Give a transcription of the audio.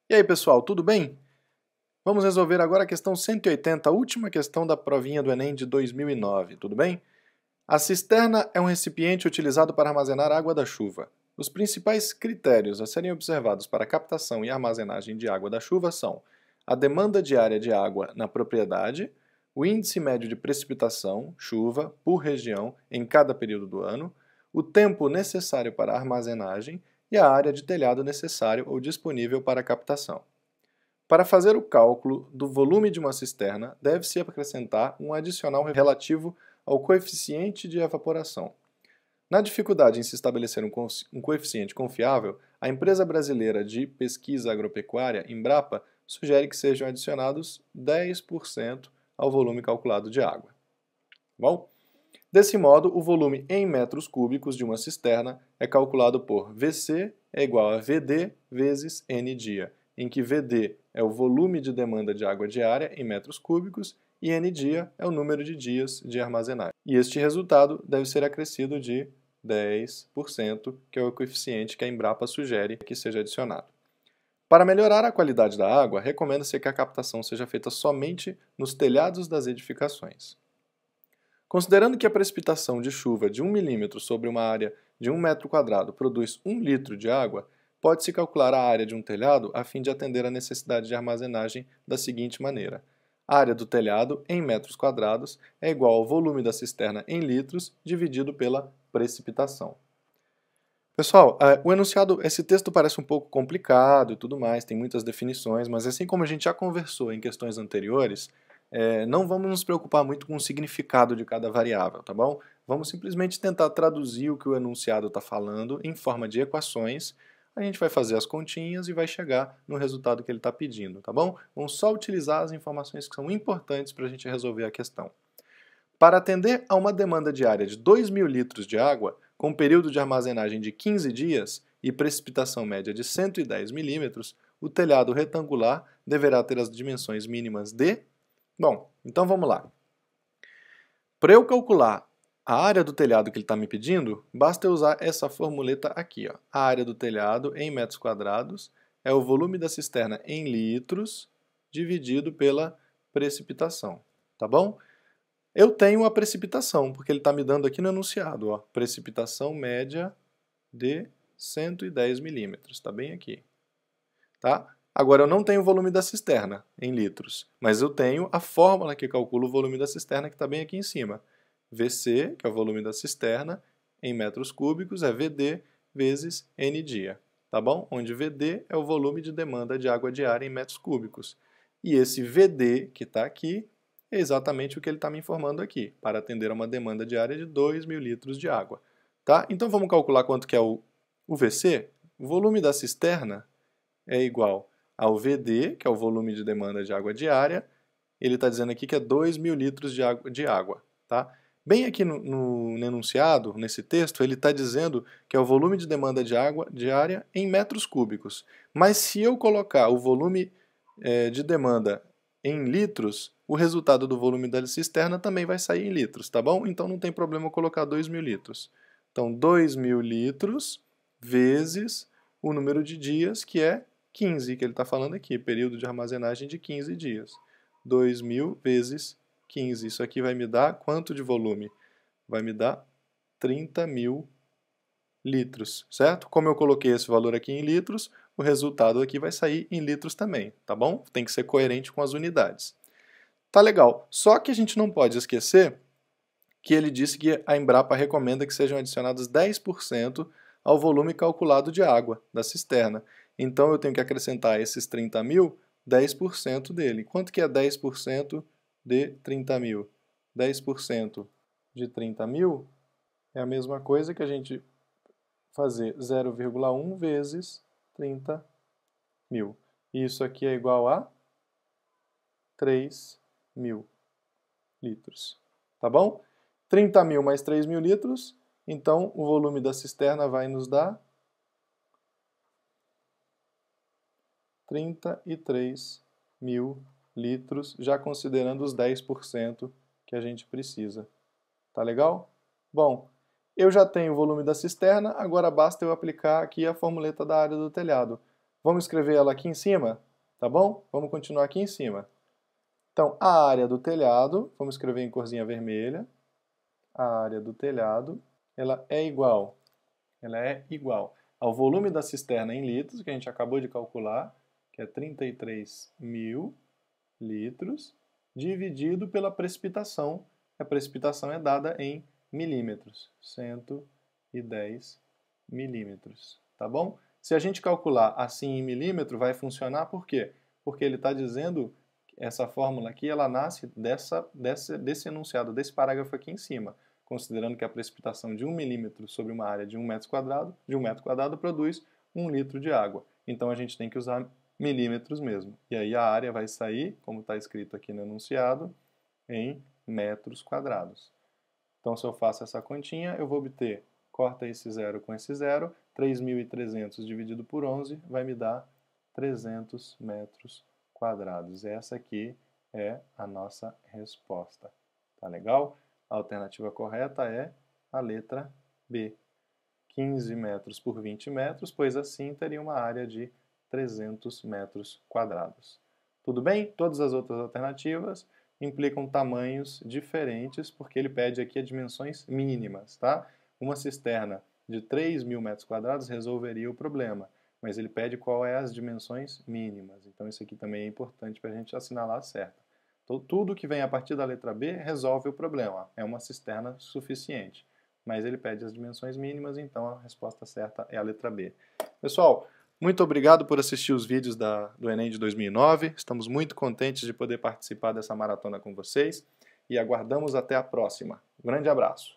E aí, pessoal, tudo bem? Vamos resolver agora a questão 180, a última questão da provinha do Enem de 2009, tudo bem? A cisterna é um recipiente utilizado para armazenar água da chuva. Os principais critérios a serem observados para a captação e armazenagem de água da chuva são a demanda diária de água na propriedade, o índice médio de precipitação, chuva, por região, em cada período do ano, o tempo necessário para a armazenagem e a área de telhado necessário ou disponível para a captação. Para fazer o cálculo do volume de uma cisterna, deve-se acrescentar um adicional relativo ao coeficiente de evaporação. Na dificuldade em se estabelecer um coeficiente confiável, a empresa brasileira de pesquisa agropecuária, Embrapa, sugere que sejam adicionados 10% ao volume calculado de água. Bom? Desse modo, o volume em metros cúbicos de uma cisterna é calculado por VC é igual a VD vezes N dia, em que VD é o volume de demanda de água diária em metros cúbicos e N dia é o número de dias de armazenagem. E este resultado deve ser acrescido de 10%, que é o coeficiente que a Embrapa sugere que seja adicionado. Para melhorar a qualidade da água, recomenda-se que a captação seja feita somente nos telhados das edificações. Considerando que a precipitação de chuva de 1 milímetro sobre uma área de 1 metro quadrado produz 1 litro de água, pode-se calcular a área de um telhado a fim de atender à necessidade de armazenagem da seguinte maneira. A área do telhado, em metros quadrados, é igual ao volume da cisterna em litros, dividido pela precipitação. Pessoal, o enunciado, esse texto parece um pouco complicado e tudo mais, tem muitas definições, mas assim como a gente já conversou em questões anteriores, não vamos nos preocupar muito com o significado de cada variável, tá bom? Vamos simplesmente tentar traduzir o que o enunciado está falando em forma de equações. A gente vai fazer as continhas e vai chegar no resultado que ele está pedindo, tá bom? Vamos só utilizar as informações que são importantes para a gente resolver a questão. Para atender a uma demanda diária de 2.000 litros de água, com período de armazenagem de 15 dias e precipitação média de 110 milímetros, o telhado retangular deverá ter as dimensões mínimas de... Bom, então vamos lá. Para eu calcular a área do telhado que ele está me pedindo, basta eu usar essa formuleta aqui. Ó. A área do telhado em metros quadrados é o volume da cisterna em litros dividido pela precipitação, tá bom? Eu tenho a precipitação, porque ele está me dando aqui no enunciado, ó, precipitação média de 110 milímetros, está bem aqui. Tá? Agora, eu não tenho o volume da cisterna em litros, mas eu tenho a fórmula que calcula o volume da cisterna, que está bem aqui em cima. VC, que é o volume da cisterna, em metros cúbicos, é VD vezes N dia, tá bom? Onde VD é o volume de demanda de água diária em metros cúbicos. E esse VD, que está aqui, é exatamente o que ele está me informando aqui, para atender a uma demanda diária de 2.000 litros de água. Tá? Então vamos calcular quanto que é o VC. O volume da cisterna é igual ao VD, que é o volume de demanda de água diária. Ele está dizendo aqui que é 2.000 litros de água. Tá? Bem aqui no enunciado, nesse texto, ele está dizendo que é o volume de demanda de água diária em metros cúbicos. Mas se eu colocar o volume de demanda em litros, o resultado do volume da cisterna também vai sair em litros, tá bom? Então não tem problema eu colocar 2.000 litros. Então 2.000 litros vezes o número de dias, que é 15, que ele está falando aqui, período de armazenagem de 15 dias. 2.000 vezes 15. Isso aqui vai me dar quanto de volume? Vai me dar 30.000 litros, certo? Como eu coloquei esse valor aqui em litros, o resultado aqui vai sair em litros também, tá bom? Tem que ser coerente com as unidades. Tá legal. Só que a gente não pode esquecer que ele disse que a Embrapa recomenda que sejam adicionados 10% ao volume calculado de água da cisterna. Então eu tenho que acrescentar esses 30.000, 10% dele. Quanto que é 10% de 30.000? 10% de 30.000 é a mesma coisa que a gente fazer 0,1 vezes 30.000. Isso aqui é igual a 3.000 litros. Tá bom? 30.000 mais 3.000 litros, então o volume da cisterna vai nos dar 33.000 litros, já considerando os 10% que a gente precisa. Tá legal? Bom, eu já tenho o volume da cisterna, agora basta eu aplicar aqui a formuleta da área do telhado. Vamos escrever ela aqui em cima, tá bom? Vamos continuar aqui em cima. Então, a área do telhado, vamos escrever em corzinha vermelha, a área do telhado, ela é igual ao volume da cisterna em litros, que a gente acabou de calcular, que é 33.000 litros, dividido pela precipitação. A precipitação é dada em milímetros, 110 milímetros, tá bom? Se a gente calcular assim em milímetro, vai funcionar por quê? Porque ele está dizendo que essa fórmula aqui, ela nasce desse enunciado, desse parágrafo aqui em cima, considerando que a precipitação de 1 milímetro sobre uma área de 1 metro quadrado produz 1 litro de água. Então a gente tem que usar milímetros mesmo. E aí a área vai sair, como está escrito aqui no enunciado, em metros quadrados. Então se eu faço essa continha, eu vou obter, corta esse zero com esse zero, 3.300 dividido por 11 vai me dar 300 metros quadrados. Essa aqui é a nossa resposta. Tá legal? A alternativa correta é a letra B. 15 metros por 20 metros, pois assim teria uma área de 300 metros quadrados. Tudo bem? Todas as outras alternativas implicam tamanhos diferentes, porque ele pede aqui as dimensões mínimas, tá? Uma cisterna de 3.000 metros quadrados resolveria o problema, mas ele pede qual é as dimensões mínimas. Então isso aqui também é importante para a gente assinalar certo. Então, tudo que vem a partir da letra B resolve o problema, é uma cisterna suficiente. Mas ele pede as dimensões mínimas, então a resposta certa é a letra B. Pessoal, muito obrigado por assistir os vídeos do Enem de 2009. Estamos muito contentes de poder participar dessa maratona com vocês e aguardamos até a próxima. Um grande abraço!